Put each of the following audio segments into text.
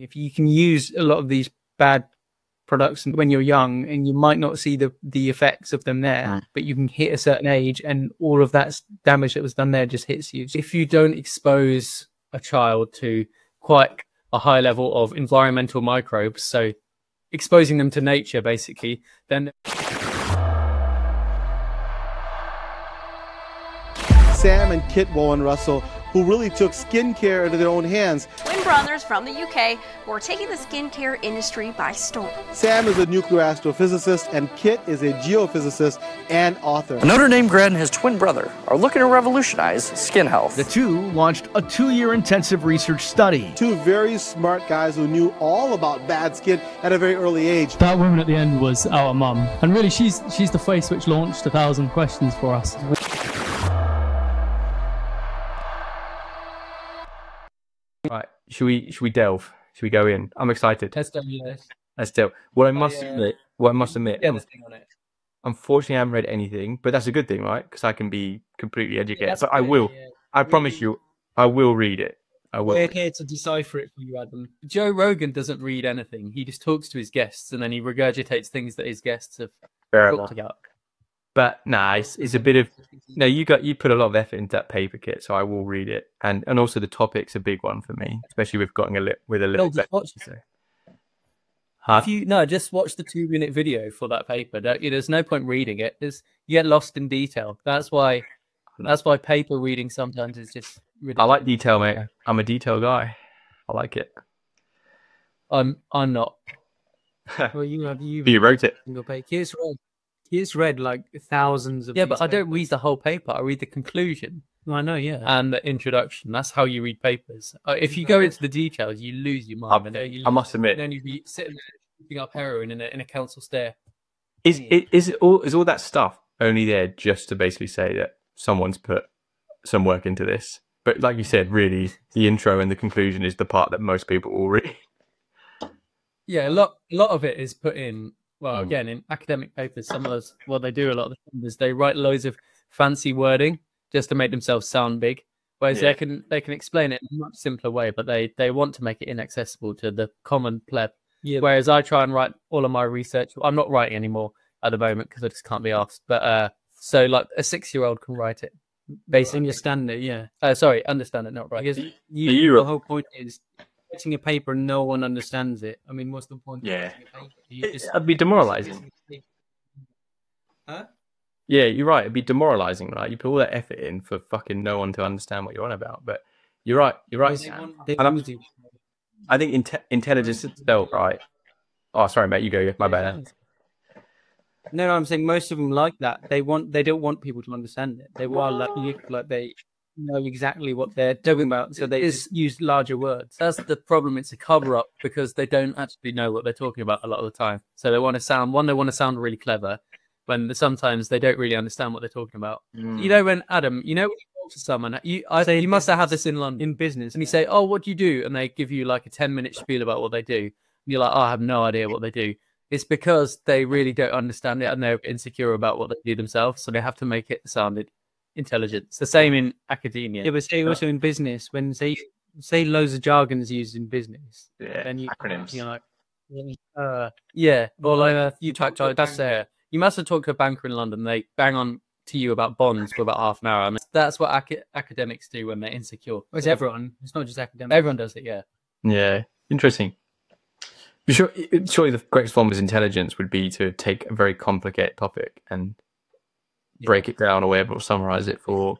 If you can use a lot of these bad products when you're young, and you might not see the effects of them there, but you can hit a certain age and all of that damage that was done there just hits you. If you don't expose a child to quite a high level of environmental microbes, so exposing them to nature basically, then Sam and Kit Bowen-Russell, who really took skincare into their own hands. Twin brothers from the UK who are taking the skincare industry by storm. Sam is a nuclear astrophysicist, and Kit is a geophysicist and author. A Notre Dame grad and his twin brother are looking to revolutionize skin health. The two launched a 2-year intensive research study. Two very smart guys who knew all about bad skin at a very early age. That woman at the end was our mum, and really she's the face which launched 1,000 questions for us. Right, should we delve? Should we go in? I'm excited. let's do this. Let's delve. What I must admit, unfortunately, I haven't read anything, but that's a good thing, right? Because I can be completely educated. But I will. I promise you, I will read it. I will. We're here to decipher it for you, Adam. Joe Rogan doesn't read anything. He just talks to his guests, and then he regurgitates things that his guests have talked about. But nah, it's a bit of you put a lot of effort into that paper, Kit, so I will read it, and also the topic's a big one for me, especially with a little bit. If you just watch the 2-minute video for that paper. There's no point reading it. You get lost in detail. That's why paper reading sometimes is just ridiculous. I like detail, mate. I'm a detail guy. I like it. I'm not. Well, you wrote it. He's read like thousands of but I don't read the whole paper. I read the conclusion. I know, yeah. And the introduction. That's how you read papers. If you go into the details, you lose your mind. I must admit. Then you'd be sitting there picking up heroin in a council stair. Is all that stuff only there just to basically say that someone's put some work into this? But like you said, really, the intro and the conclusion is the part that most people will read. Yeah, a lot of it is put in. Well, again, in academic papers, some of those, what they do a lot of the time is they write loads of fancy wording just to make themselves sound big. Whereas they can explain it in a much simpler way, but they want to make it inaccessible to the common pleb. Yeah. Whereas I try and write all of my research. I'm not writing anymore at the moment because I just can't be asked. But so like a 6-year-old can write it. Basically, understand it, yeah. Understand it, not right. Because the whole point is writing a paper and no one understands it. I mean, what's the point? Yeah, it'd be demoralizing. Huh? Yeah, you're right. It'd be demoralizing, right? You put all that effort in for fucking no one to understand what you're on about. But you're right. You're right, Sam. I think intelligence itself, right? Oh, sorry, mate. You go. My bad. No, I'm saying most of them like that. They don't want people to understand it. They want like they know exactly what they're talking about, so they just use larger words. That's the problem. It's a cover-up because they don't actually know what they're talking about a lot of the time. So they want to sound really clever, when sometimes they don't really understand what they're talking about. You know, when Adam, when you talk to someone, you must have had this in London in business, and you say, "Oh, what do you do?" and they give you like a 10-minute spiel about what they do, and you're like, "Oh, I have no idea what they do." It's because they really don't understand it and they're insecure about what they do themselves, so they have to make it sound intelligent. It's the same in academia. Yeah, but say also in business, when say loads of jargon is used in business, then acronyms. You're like, or like you talk to that's you must have talked to a banker in London. They bang on to you about bonds for about half an hour. I mean, that's what academics do when they're insecure. Well, it's everyone. It's not just academics. Everyone does it. Yeah. Yeah. Interesting. Surely the greatest form of intelligence would be to take a very complicated topic and break it down or whatever, or summarize it for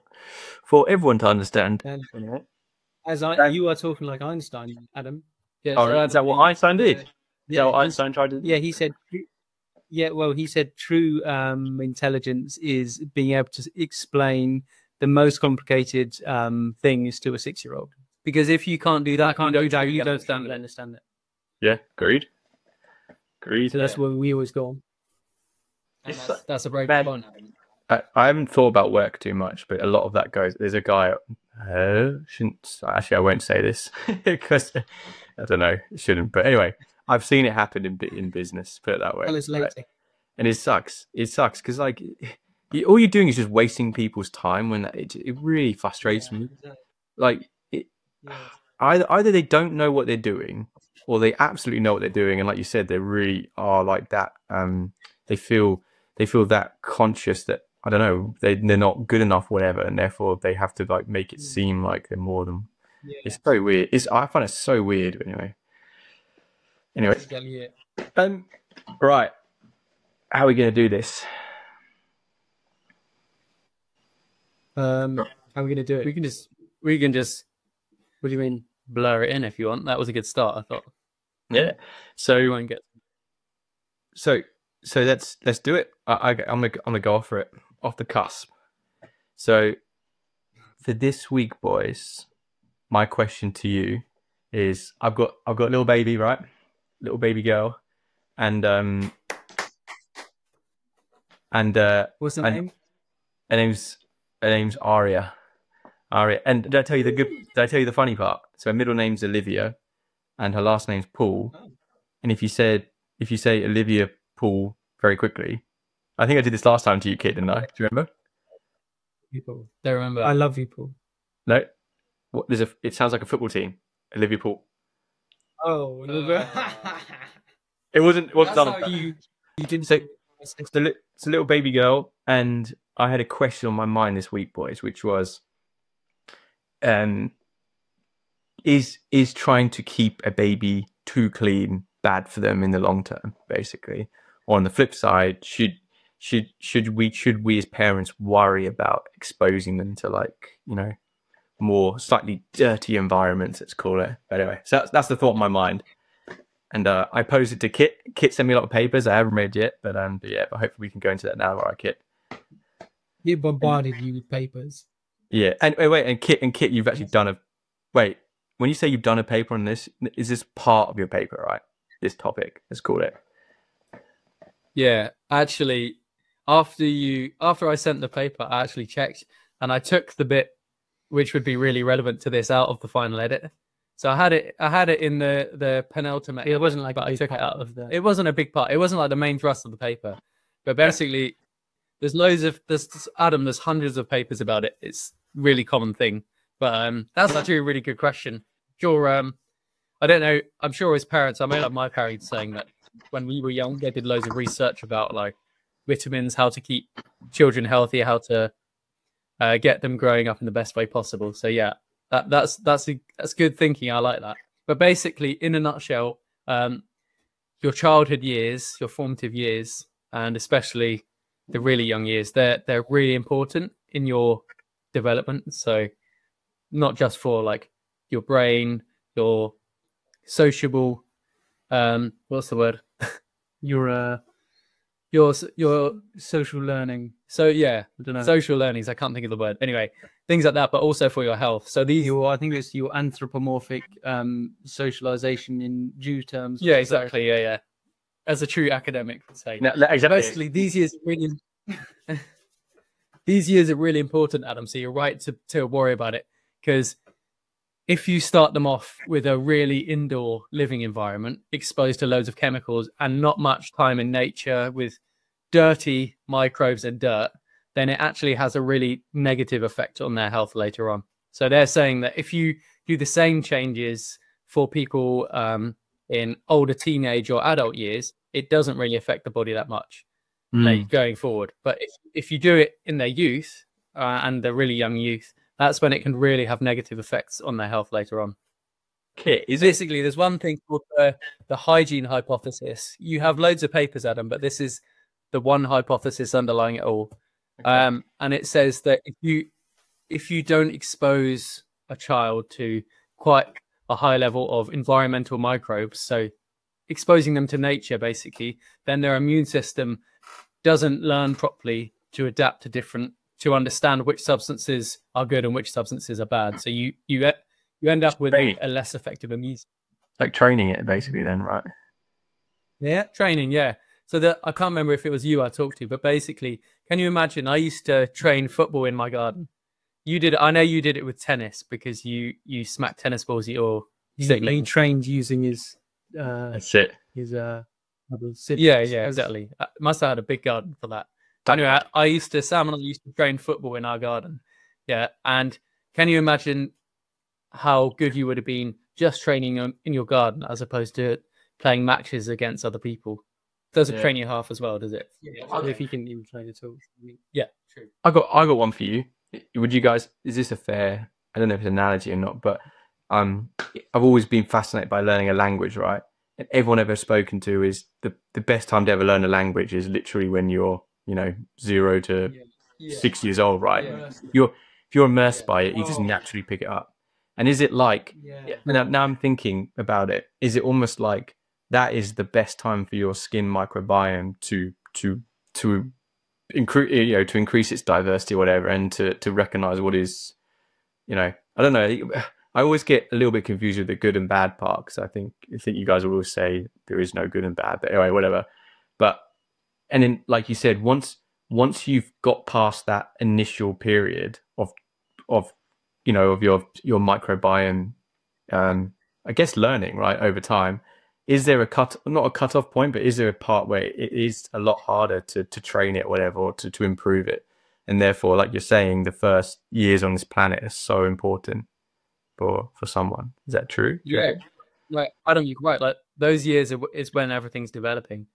everyone to understand. You are talking like Einstein, Adam. Yeah, is that what Einstein did? Yeah, what Einstein tried to do? Yeah, he said. Yeah, well, he said true intelligence is being able to explain the most complicated things to a 6-year-old. Because if you can't do that, you don't understand it. Yeah, agreed. So that's where we always go on. That's a very bad one. I haven't thought about work too much, but a lot of that goes. There's a guy. I won't say this because I don't know. Shouldn't. But anyway, I've seen it happen in business. Put it that way. Well, it's lazy. And it sucks. It sucks because like all you're doing is just wasting people's time. When it really frustrates me. Like either they don't know what they're doing, or they absolutely know what they're doing, and like you said, they really are like that. They feel that conscious that, I don't know, they're not good enough, whatever, and therefore they have to like make it seem like they're more than. Yeah. It's very weird. I find it so weird. Anyway, right. How are we going to do this? How are we going to do it? We can just. What do you mean? Blur it in if you want. That was a good start, I thought. Yeah. So we won't get. So let's do it. I'm gonna go off for it, off the cusp. So for this week, boys, my question to you is: I've got a little baby, right? Little baby girl, and what's her name? Her name's Aria. And did I tell you the funny part? So her middle name's Olivia, and her last name's Paul. Oh. And if you say Olivia Paul very quickly, I think I did this last time to you, Kit, didn't I? Do you remember? People. Don't remember. I love you, Paul. No. What? It sounds like a football team. Olivia Paul. Oh. It wasn't done. You didn't. So it's a little baby girl, and I had a question on my mind this week, boys, which was, is trying to keep a baby too clean bad for them in the long term, basically? Or on the flip side, should we as parents worry about exposing them to, like, you know, more slightly dirty environments, let's call it? But anyway, so that's the thought in my mind. And I posed it to Kit. Kit sent me a lot of papers. I haven't read yet, but hopefully we can go into that now. All right, Kit. He bombarded you with papers. Yeah, and wait, and Kit, you've actually done wait. When you say you've done a paper on this, is this part of your paper, right? This topic, let's call it. Yeah, actually, after I sent the paper, I actually checked, and I took the bit which would be really relevant to this out of the final edit. So I had it in the penultimate. It wasn't like, but I took it out of the. It wasn't a big part. It wasn't like the main thrust of the paper, but basically, there's hundreds of papers about it. It's a really common thing. But that's actually a really good question. Sure, I don't know. I'm sure as parents, I mean, like my parents saying that when we were young, they did loads of research about like vitamins, how to keep children healthy, how to get them growing up in the best way possible. So yeah. That's good thinking. I like that. But basically, in a nutshell, your childhood years, your formative years, and especially the really young years, they're really important in your development. So not just for like your brain, your sociable, what's the word? your social learning. So yeah, I don't know. Social learnings. I can't think of the word. Anyway, things like that, but also for your health. So I think it's your anthropomorphic socialization in due terms. Yeah, exactly. Yeah. As a true academic would say. No, exactly. Basically, these years are really important, Adam. So you're right to worry about it, because if you start them off with a really indoor living environment, exposed to loads of chemicals and not much time in nature with dirty microbes and dirt, then it actually has a really negative effect on their health later on. So they're saying that if you do the same changes for people in older teenage or adult years, it doesn't really affect the body that much going forward. But if you do it in their youth and the really young youth, that's when it can really have negative effects on their health later on. Okay, basically, there's one thing called the hygiene hypothesis. You have loads of papers, Adam, but this is the one hypothesis underlying it all. Okay. And it says that if you don't expose a child to quite a high level of environmental microbes, so exposing them to nature, basically, then their immune system doesn't learn properly to adapt to understand which substances are good and which substances are bad. So you end up with a less effective immune system. Like training it, basically, then, right? Yeah, training, yeah. So I can't remember if it was you I talked to, but basically, can you imagine? I used to train football in my garden. You did. I know you did it with tennis because you smacked tennis balls at your. He trained using his. That's it. His Yeah, exactly. I must have had a big garden for that. Anyway, Sam and I used to train football in our garden. Yeah, and can you imagine how good you would have been just training in your garden as opposed to playing matches against other people. Doesn't train you half as well, does it? Yeah, if you can even train at all. Yeah, true. I got one for you. Would you guys? Is this a fair? I don't know if it's an analogy or not, but I've always been fascinated by learning a language, right? And everyone I've ever spoken to is the best time to ever learn a language is literally when you're 0 to 6 years old, right? If you're immersed by it, you just naturally pick it up. And is it like now I'm thinking about it? Is it almost like that is the best time for your skin microbiome to increase its diversity or whatever, and to recognize what is, I don't know. I always get a little bit confused with the good and bad part, because I think you guys will always say there is no good and bad, but anyway, whatever. And then, like you said, once you've got past that initial period of your microbiome, I guess learning, right, over time, is there not a cutoff point, but is there a part where it is a lot harder to train it, whatever, or to improve it? And therefore, like you're saying, the first years on this planet are so important for someone. Is that true? Yeah. Like, Adam, you're right. Like, those years is when everything's developing.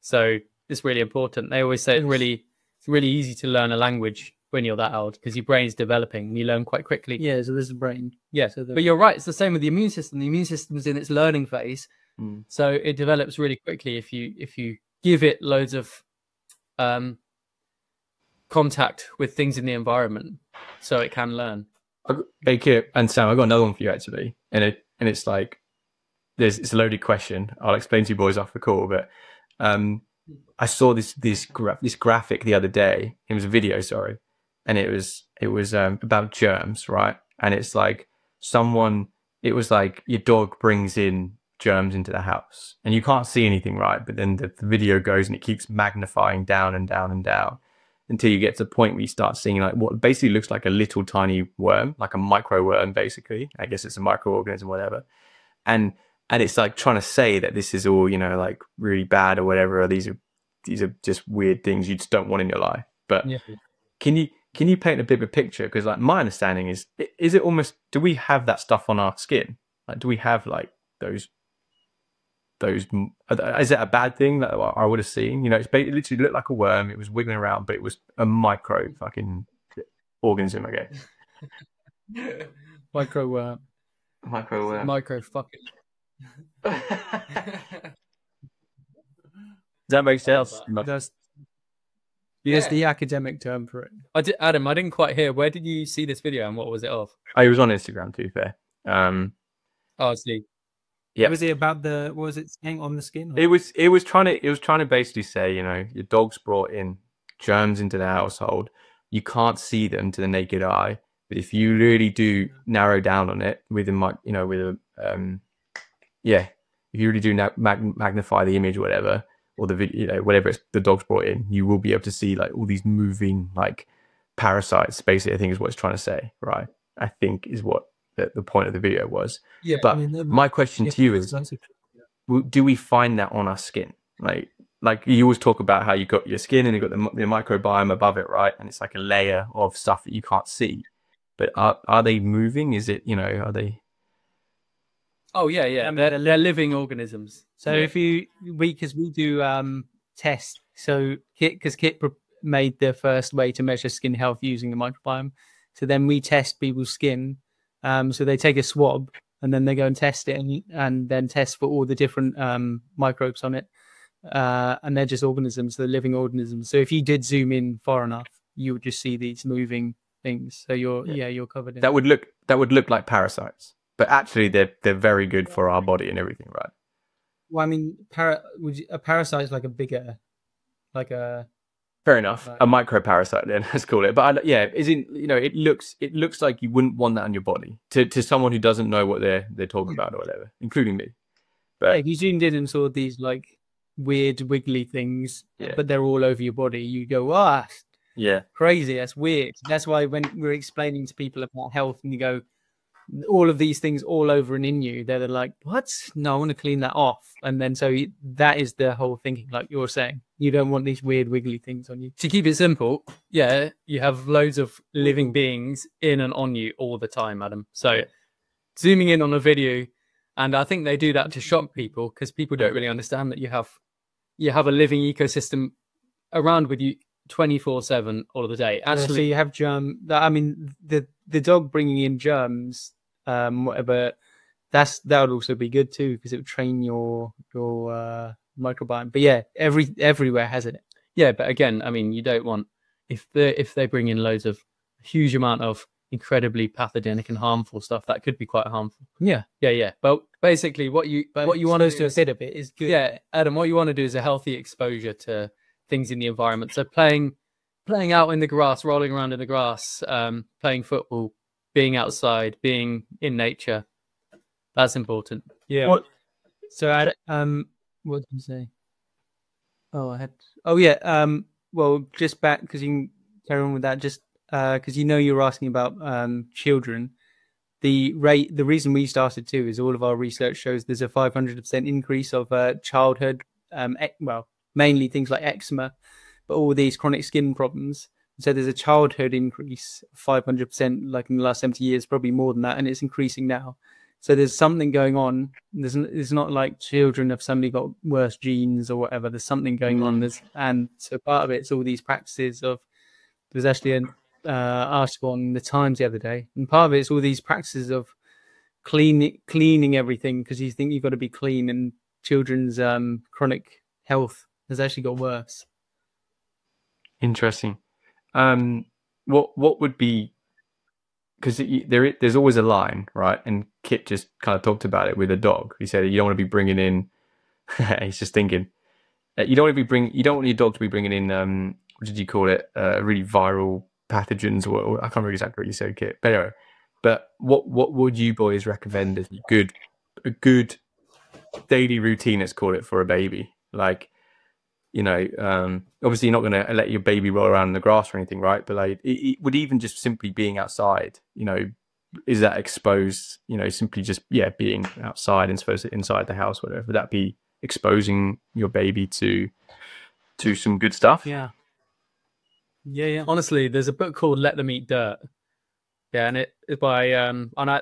So it's really important. They always say it's really easy to learn a language when you're that old, because your brain's developing and you learn quite quickly. Yeah, so there's a brain. Yeah, but you're right. It's the same with the immune system. The immune system's in its learning phase. So it develops really quickly if you give it loads of contact with things in the environment, so it can learn. Hey Kip and Sam, I've got another one for you actually, and it's like it's a loaded question. I'll explain to you boys after the call, but I saw this graphic the other day. It was a video, sorry, and it was about germs, right? And it's like it was like your dog brings in germs into the house and you can't see anything, right? But then the video goes and it keeps magnifying down and down and down until you get to the point where you start seeing like what basically looks like a little tiny worm, like a micro worm, basically. I guess it's a microorganism, whatever. And it's like trying to say that this is all, like really bad or whatever, or these are just weird things you just don't want in your life. But can you paint a bit of a picture? Because like my understanding is it almost, do we have that stuff on our skin? Like, do we have like those, is it a bad thing that I would have seen? It literally looked like a worm. It was wiggling around, but it was a micro fucking organism, I guess. Micro worm. Micro fucking. Does that make sense? That's the academic term for it. Adam, I didn't quite hear. Where did you see this video and what was it of? It was on Instagram, to be fair. Oh, I see. Yeah. Was it about what was it saying on the skin? Or? It was trying to basically say, your dog's brought in germs into the household. You can't see them to the naked eye, but if you really do narrow down on it if you really do magnify the image or whatever, or the video, whatever the dog's brought in, you will be able to see like all these moving like parasites. Basically, I think is what it's trying to say, right? I think is what the point of the video was. Yeah, but my question to you is, do we find that on our skin? Like you always talk about how you got your skin and you got the microbiome above it, right? And it's like a layer of stuff that you can't see. But are they moving? Is it, are they? Oh yeah. They're living organisms. So if we do tests. So Kit made the first way to measure skin health using the microbiome. So then we test people's skin. So they take a swab and then they go and test it and then test for all the different microbes on it. And they're just organisms, they're living organisms. So if you did zoom in far enough, you would just see these moving things. So you're covered in that. Would look like parasites, but actually they're very good for our body and everything, right? Well, I mean, a parasite is like a bigger, like a. Fair enough. A microparasite, then let's call it. But it looks like you wouldn't want that on your body to someone who doesn't know what they're talking about or whatever, including me. But if you zoomed in and saw these like weird wiggly things, but they're all over your body, you go, crazy, that's weird. That's why when we're explaining to people about health and you go, all of these things all over and in you, they're like, what? No, I want to clean that off. And then that is the whole thinking, like you're saying. You don't want these weird wiggly things on you. To keep it simple, you have loads of living beings in and on you all the time, Adam. So zooming in on a video And I think they do that to shock people because people don't really understand that you have a living ecosystem around with you 24/7 all of the day. Actually, so you have germ. I mean, the dog bringing in germs, whatever. That would also be good too because it would train your microbiome. But yeah, everywhere has it. Yeah, but again, I mean, you don't want if they bring in loads of huge amount of incredibly pathogenic and harmful stuff that could be quite harmful. Yeah. But basically, what you want to do a bit of it is good. Yeah, Adam, what you want to do is a healthy exposure to things in the environment. So playing out in the grass, rolling around in the grass, playing football, being outside, being in nature. That's important. Yeah. What? So what did you say? Well, just back because you can carry on with that. Just because you're asking about children. The reason we started too is all of our research shows there's a 500% increase of childhood, mainly things like eczema, but all these chronic skin problems. So there's a childhood increase of 500%, like in the last 70 years, probably more than that, and it's increasing now. So there's something going on. It's not like children have suddenly got worse genes or whatever. There's something going on. And so part of it's all these practices of. There's actually an article on the Times the other day, and part of it's all these practices of cleaning everything because you think you've got to be clean, and children's chronic health has actually got worse. Interesting. What would be, because there's always a line, right? And Kit just kind of talked about it with a dog. He said you don't want to be bringing in. He's just thinking you don't want your dog to be bringing in. What did you call it? Really viral pathogens, or I can't remember exactly what you said, Kit. But anyway, what would you boys recommend as a good daily routine? Let's call it for a baby. Like, obviously you're not going to let your baby roll around in the grass or anything, right? But like, it would even just simply being outside, is that exposed? Simply just being outside and supposed to inside the house, whatever. Would that be exposing your baby to some good stuff? Yeah. Honestly, there's a book called Let Them Eat Dirt. Yeah, and it is by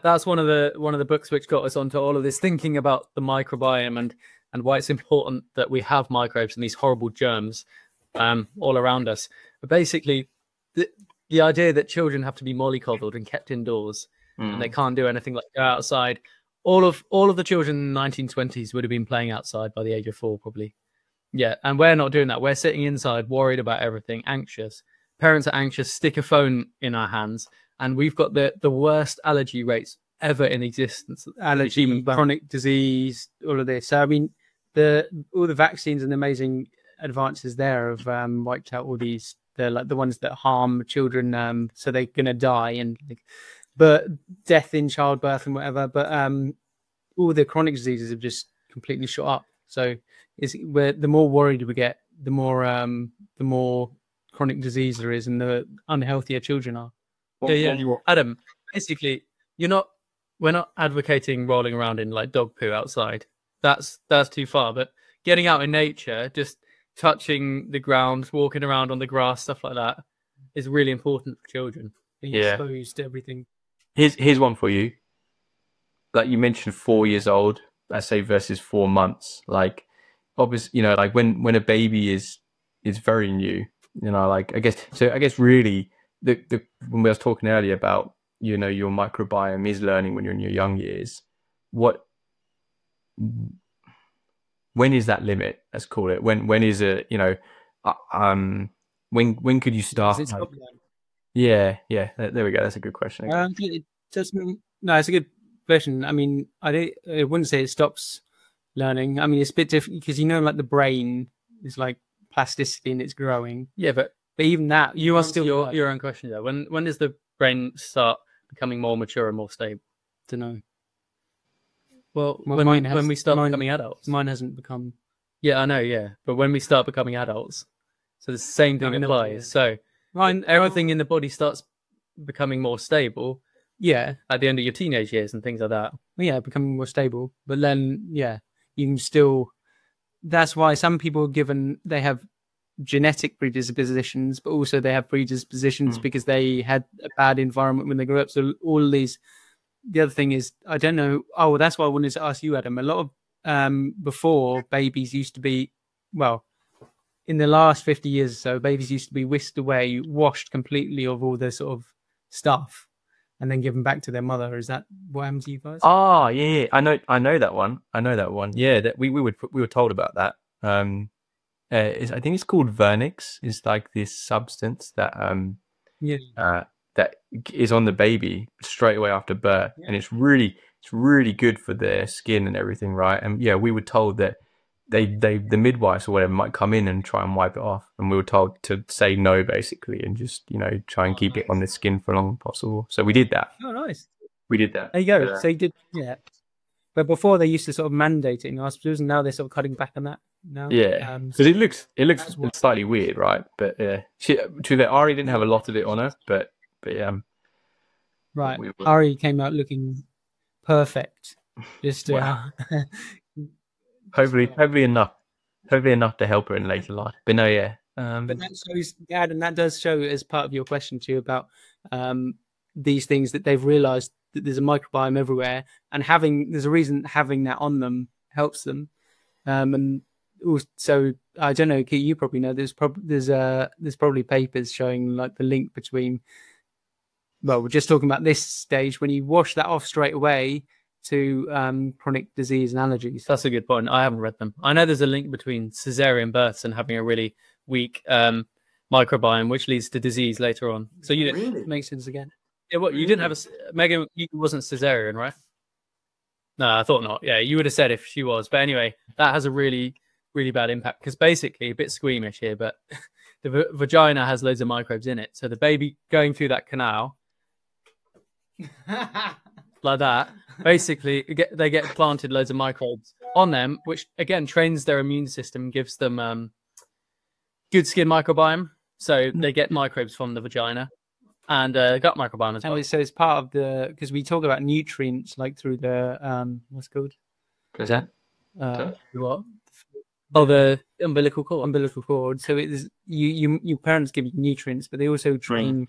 that's one of the books which got us onto all of this thinking about the microbiome and why it's important that we have microbes and these horrible germs all around us. But basically, the idea that children have to be mollycoddled and kept indoors and they can't do anything like go outside. All of the children in the 1920s would have been playing outside by the age of 4, probably. Yeah, and we're not doing that. We're sitting inside, worried about everything, anxious. Parents are anxious, stick a phone in our hands, and we've got the worst allergy rates ever in existence. Allergy, chronic disease, all of this. So, I mean, all the vaccines and amazing advances there have wiped out all these. They're like the ones that harm children, so they're going to die, but death in childbirth and whatever. But all the chronic diseases have just completely shot up. So the more worried we get, the more chronic disease there is, and the unhealthier children are. Adam, basically, we're not advocating rolling around in like dog poo outside. That's too far. But getting out in nature, just touching the ground, walking around on the grass, stuff like that, is really important for children. Being exposed to everything. Here's one for you. Like you mentioned, 4 years old, I say, versus 4 months. Like, obviously, like when a baby is very new, like I guess really when we was talking earlier about your microbiome is learning when you're in your young years. When is that limit? Let's call it. When is it? When could you start? Yeah. There we go. That's a good question. It doesn't. No, it's a good question. I mean, I wouldn't say it stops learning. I mean, it's a bit different because like the brain is like plasticity and it's growing. Yeah, but even that, you are still your own question there. When does the brain start becoming more mature and more stable? Don't know. Well, when we start becoming adults, mine hasn't become. Yeah, I know. Yeah, but when we start becoming adults, so the same thing applies. So everything in the body starts becoming more stable. Yeah, at the end of your teenage years and things like that. Well, yeah, becoming more stable. But then, yeah, you can still. That's why some people they have genetic predispositions, but also they have predispositions because they had a bad environment when they grew up. So all these the other thing is, I don't know. Oh, that's why I wanted to ask you, Adam. A lot of before, babies used to be, well, in the last 50 years or so, babies used to be whisked away, washed completely of all the sort of stuff, and then given back to their mother. Is that what happens to you guys? Oh yeah, I know that one. Yeah, that we were told about that. I think it's called vernix. It's like this substance that that is on the baby straight away after birth, and it's really good for their skin and everything, right? And yeah, we were told that the midwives or whatever might come in and try and wipe it off, and we were told to say no basically, and just try and keep it on the skin for as long as possible. So we did that. Oh, nice. We did that. There you go. So you did, yeah. But before they used to sort of mandate it in hospitals, and now they're sort of cutting back on that. No, yeah, because it looks slightly weird, right? But to be fair, Ari didn't have a lot of it on her, but yeah. Right, Ari came out looking perfect. Just hopefully enough to help her in later life. But no, yeah. But that shows, Dad, and that does show as part of your question too about these things that they've realised that there's a microbiome everywhere, and there's a reason having that on them helps them. And also, I don't know, Keith, you probably know there's probably papers showing like the link between. Well, we're just talking about this stage when you wash that off straight away to chronic disease and allergies. That's a good point. I haven't read them. I know there's a link between cesarean births and having a really weak microbiome, which leads to disease later on. So you didn't really makes sense again. Yeah, what you didn't have Megan? You wasn't cesarean, right? No, I thought not. Yeah, you would have said if she was. But anyway, that has a really, really bad impact because basically a bit squeamish here, but the vagina has loads of microbes in it. So the baby going through that canal. Like that, basically they get planted loads of microbes on them, which again trains their immune system, gives them good skin microbiome, so they get microbes from the vagina and gut microbiome as well. So it's part of the, because we talk about nutrients like through the what's it called? What's that? What? Oh, the umbilical cord. So it is your parents give you nutrients, but they also train.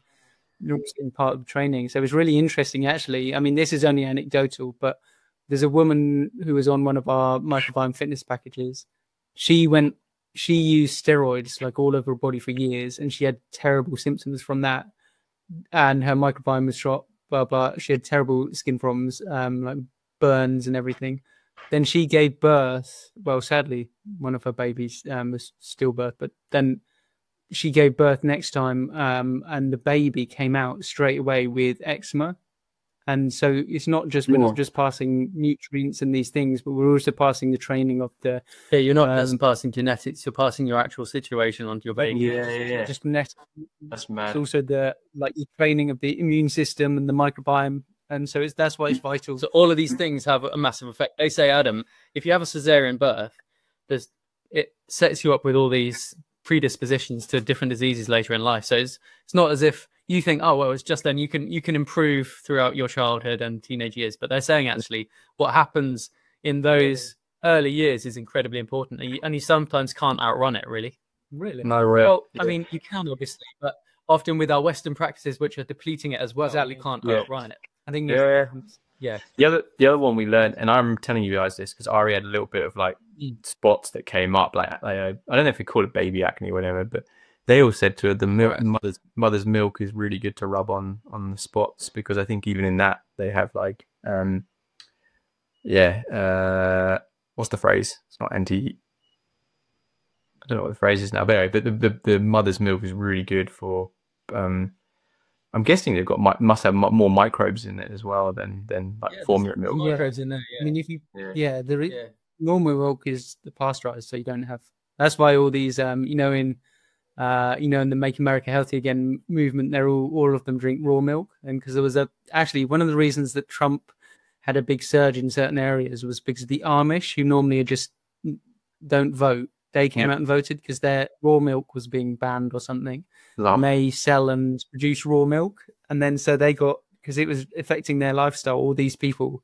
In part of the training. So it was really interesting, actually. I mean, this is only anecdotal, but there's a woman who was on one of our microbiome fitness packages. She used steroids like all over her body for years, and she had terrible symptoms from that. And her microbiome was shot, blah, blah. She had terrible skin problems, like burns and everything. Then she gave birth. Well, sadly, one of her babies was stillbirth, but then she gave birth next time, and the baby came out straight away with eczema. And so it's not just we're not just passing nutrients and these things, but we're also passing the training of the. Yeah, you're not just passing genetics; you're passing your actual situation onto your baby. Yeah. Just that's mad. It's also the training of the immune system and the microbiome, and so that's why it's vital. So all of these things have a massive effect. They say, Adam, if you have a cesarean birth, it sets you up with all these predispositions to different diseases later in life. So it's not as if you think, oh well, it's just then you can improve throughout your childhood and teenage years, but they're saying actually what happens in those early years is incredibly important, and you sometimes can't outrun it. Really no, really. Well, I mean, you can obviously, but often with our Western practices, which are depleting it as well, exactly can't outrun it. I think yeah. The other one we learned, and I'm telling you guys this because Ari had a little bit of like spots that came up, like I don't know if we call it baby acne or whatever, but they all said to her the mother's milk is really good to rub on the spots, because I think even in that they have like what's the phrase? It's not anti. I don't know what the phrase is now, but anyway, but the mother's milk is really good for. I'm guessing they've got must have more microbes in it as well than like formula milk. Microbes in there. Yeah. I mean, if you normal milk is the pasteurized, so you don't have. That's why all these in the Make America Healthy Again movement, they're all of them drink raw milk, and because there was actually one of the reasons that Trump had a big surge in certain areas was because of the Amish, who normally are just don't vote. They came out and voted because their raw milk was being banned or something. And they sell and produce raw milk. And then so they got, because it was affecting their lifestyle, all these people,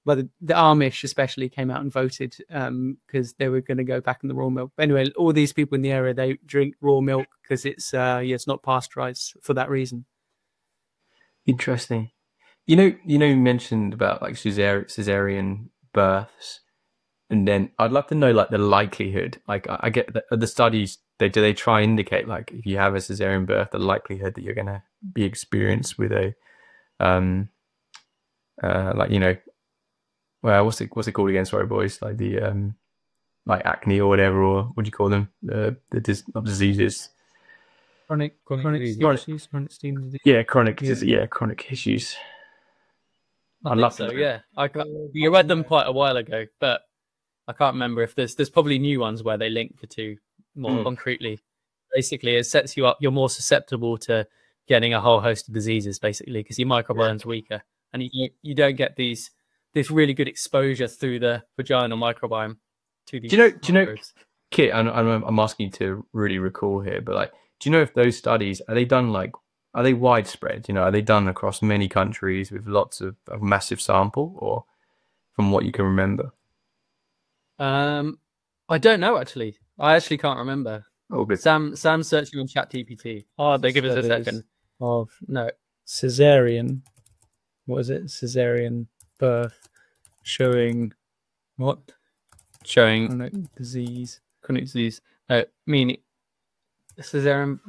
well, the Amish especially came out and voted because they were going to go back in the raw milk. But anyway, all these people in the area, they drink raw milk because it's not pasteurized for that reason. Interesting. You mentioned about like cesarean births, and then I'd love to know like the likelihood. Like I get the studies do they try and indicate like if you have a cesarean birth, the likelihood that you're gonna be experienced with a like well what's it called again? Sorry, boys, like the like acne or whatever, or what do you call them? Not diseases. Chronic issues, chronic skin disease. Yeah, chronic issues. I love so. Yeah, you read them quite a while ago, but I can't remember if there's probably new ones where they link the two more concretely. Basically, it sets you up. You're more susceptible to getting a whole host of diseases, basically, because your microbiome's weaker, and you don't get this really good exposure through the vaginal microbiome to these. Do you know, Kit? I'm asking you to really recall here, but like, do you know if those studies are they widespread? Are they done across many countries with lots of a massive sample, or from what you can remember? I don't know actually. I actually can't remember. Oh, good. Sam's searching on ChatGPT. Oh, they give us a second. Of cesarean. What is it? Cesarean birth showing what? Showing chronic disease. Chronic disease. Meaning cesarean.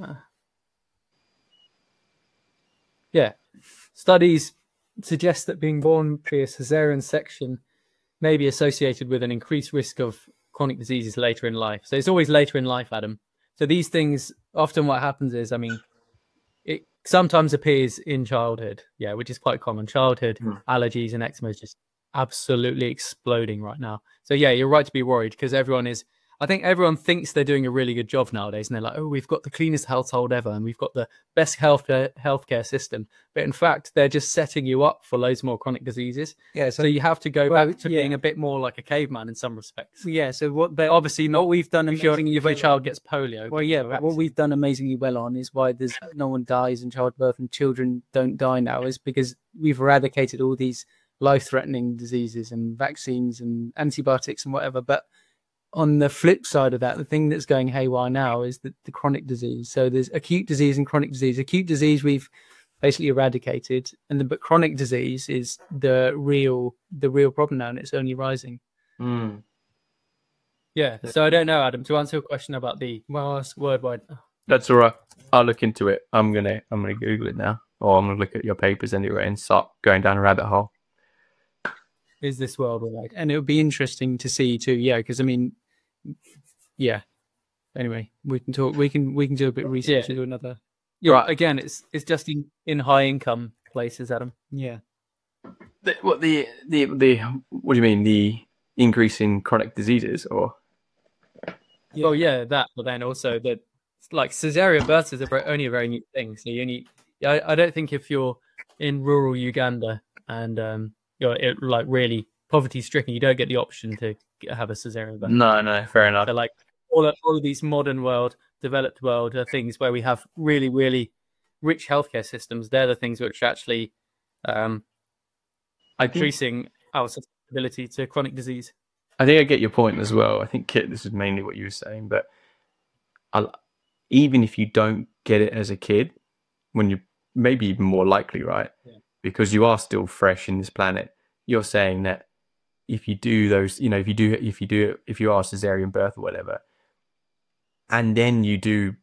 Yeah. Studies suggest that being born via cesarean section may be associated with an increased risk of chronic diseases later in life. So it's always later in life, Adam. So these things, often what happens is, it sometimes appears in childhood, which is quite common. Childhood allergies and eczema is just absolutely exploding right now. So yeah, you're right to be worried, because I think everyone thinks they're doing a really good job nowadays, and they're like, oh, we've got the cleanest household ever, and we've got the best healthcare system. But in fact, they're just setting you up for loads more chronic diseases. Yeah, so you have to go back to being a bit more like a caveman in some respects. Yeah, so but obviously not. What we've done if your child gets polio. Well, yeah, what we've done amazingly well on is why there's no one dies in childbirth and children don't die now, is because we've eradicated all these life-threatening diseases and vaccines and antibiotics and whatever. But on the flip side of that, the thing that's going haywire now is the chronic disease. So there's acute disease and chronic disease. Acute disease we've basically eradicated, but chronic disease is the real problem now, and it's only rising. Yeah. So I don't know, Adam, to answer your question about the worldwide. That's all right. I'll look into it. I'm gonna Google it now, or I'm gonna look at your papers anyway and start going down a rabbit hole. Is this worldwide? And it would be interesting to see too. Yeah, because Anyway, we can talk. We can do a bit of research and do another. You're right. Again, it's just in high income places, Adam. Yeah. What do you mean? The increase in chronic diseases, or? Yeah. Well, yeah, that. But then also that, like, cesarean births is only a very new thing. So I don't think if you're in rural Uganda and you're like really poverty stricken, you don't get the option to have a cesarean birth. No, fair enough. So like all of these modern world, developed world things where we have really, really rich healthcare systems, they're the things which are actually increasing our susceptibility to chronic disease. I think I get your point as well. I think, Kit, this is mainly what you were saying, but even if you don't get it as a kid, when you're maybe even more likely, right? Yeah. Because you are still fresh in this planet. You're saying that if you do those, if you are cesarean birth or whatever, and then you do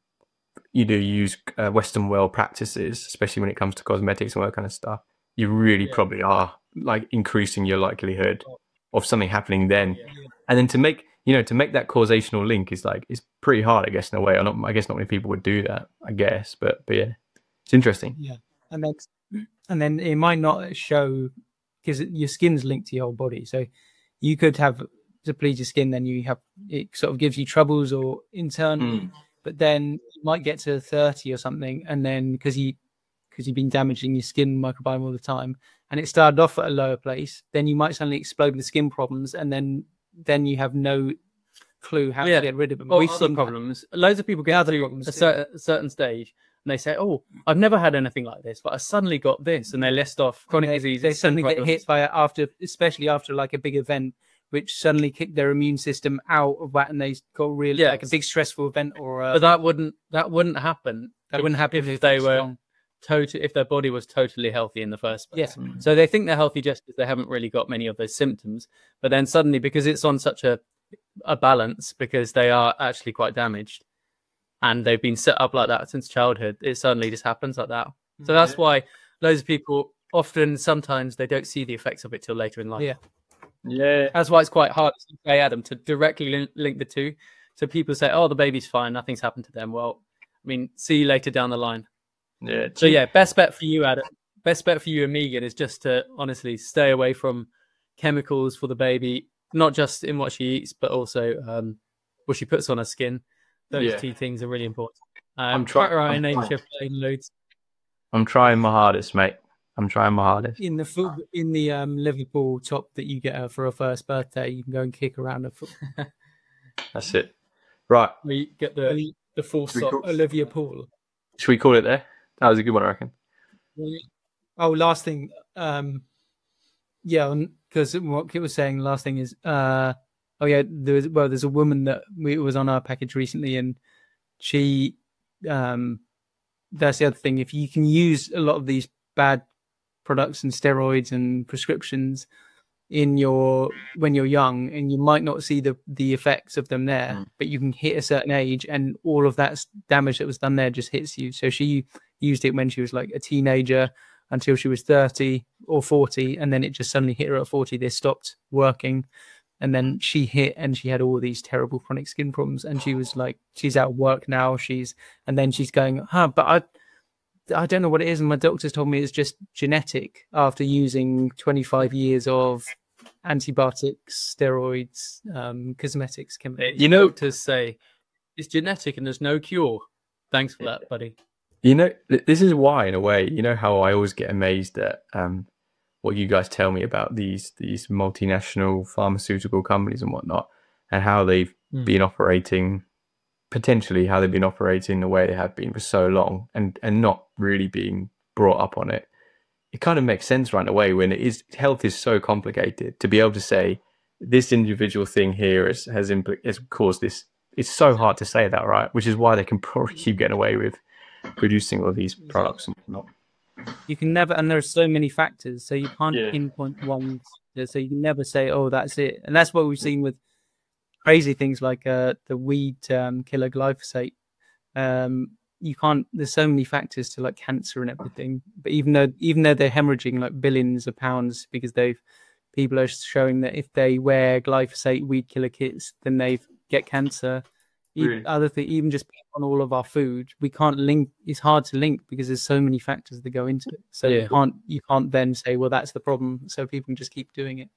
use Western world practices, especially when it comes to cosmetics and all that kind of stuff, you really probably are like increasing your likelihood of something happening then. And then to make that causational link is like, it's pretty hard, I guess, in a way. I guess not many people would do that, I guess, but yeah, it's interesting. Yeah, and then it might not show, because your skin's linked to your whole body. So you could have depleted skin, then it sort of gives you troubles or internally, but then you might get to 30 or something, and then because you've been damaging your skin microbiome all the time, and it started off at a lower place, then you might suddenly explode with skin problems, and then you have no clue how to get rid of them. We've seen problems. Loads of people get to a certain stage, and they say, "Oh, I've never had anything like this, but I suddenly got this," and they list off chronic disease. They suddenly get hit by it especially after like a big event, which suddenly kicked their immune system out of that, and they got really like a big stressful event. But that wouldn't happen. That wouldn't happen if they were if their body was totally healthy in the first place. Yeah. So they think they're healthy just because they haven't really got many of those symptoms. But then suddenly, because it's on such a balance, because they are actually quite damaged and they've been set up like that since childhood, it suddenly just happens like that. So that's why loads of people sometimes they don't see the effects of it till later in life. Yeah. That's why it's quite hard to say, Adam, to directly link the two. So people say, oh, the baby's fine, nothing's happened to them. Well, I mean, see you later down the line. Yeah. So yeah, best bet for you, Adam. Best bet for you and Megan is just to honestly stay away from chemicals for the baby, not just in what she eats, but also what she puts on her skin. Those two things are really important. I'm trying my hardest, mate. I'm trying my hardest. In the Liverpool top that you get her for her first birthday, you can go and kick around her foot. That's it. Right. We get the full sock, Olivia Poole. Should we call it there? That was a good one, I reckon. Oh, last thing. Because what Kit was saying, last thing is, there's a woman that was on our package recently, and she, that's the other thing. If you can use a lot of these bad products and steroids and prescriptions when you're young, and you might not see the effects of them there, but you can hit a certain age and all of that damage that was done there just hits you. So she used it when she was like a teenager until she was 30 or 40, and then it just suddenly hit her at 40. They stopped working, and then she hit and she had all these terrible chronic skin problems, and she was like, she's out of work now, and then she's going, but I don't know what it is, and my doctors told me it's just genetic after using 25 years of antibiotics, steroids, cosmetics, chemicals. Doctors say it's genetic and there's no cure. Thanks for that, buddy. This is why, in a way, how I always get amazed at what you guys tell me about these multinational pharmaceutical companies and whatnot, and how they've been operating, potentially how they've been operating the way they have been for so long, and not really being brought up on it. It kind of makes sense right away when health is so complicated, to be able to say this individual thing here has caused this. It's so hard to say that, right? Which is why they can probably keep getting away with producing all these products and whatnot. You can never, and there are so many factors, so you can't pinpoint one. So you can never say, "Oh, that's it." And that's what we've seen with crazy things like the weed killer glyphosate. You can't. There's so many factors to like cancer and everything. But even though they're hemorrhaging like billions of pounds because people are showing that if they wear glyphosate weed killer kits, then they get cancer. Really? Other thing, even just on all of our food, we can't link. It's hard to link because there's so many factors that go into it. So you can't then say, well, that's the problem. So people can just keep doing it.